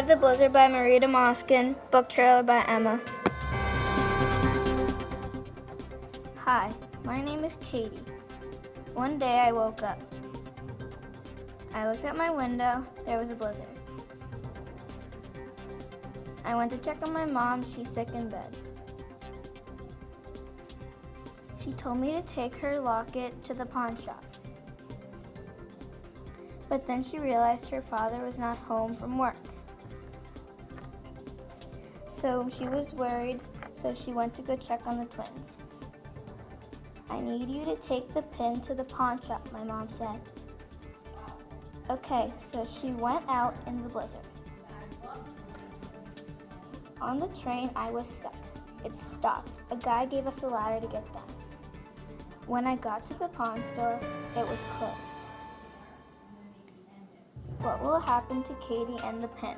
Survive the Blizzard by Marita Moskin, book trailer by Emma. Hi, my name is Katie. One day I woke up. I looked out my window, there was a blizzard. I went to check on my mom, she's sick in bed. She told me to take her locket to the pawn shop. But then she realized her father was not home from work. So she was worried, so she went to go check on the twins. I need you to take the pin to the pawn shop, my mom said. Okay, so she went out in the blizzard. On the train, I was stuck. It stopped. A guy gave us a ladder to get down. When I got to the pawn store, it was closed. What will happen to Katie and the pin?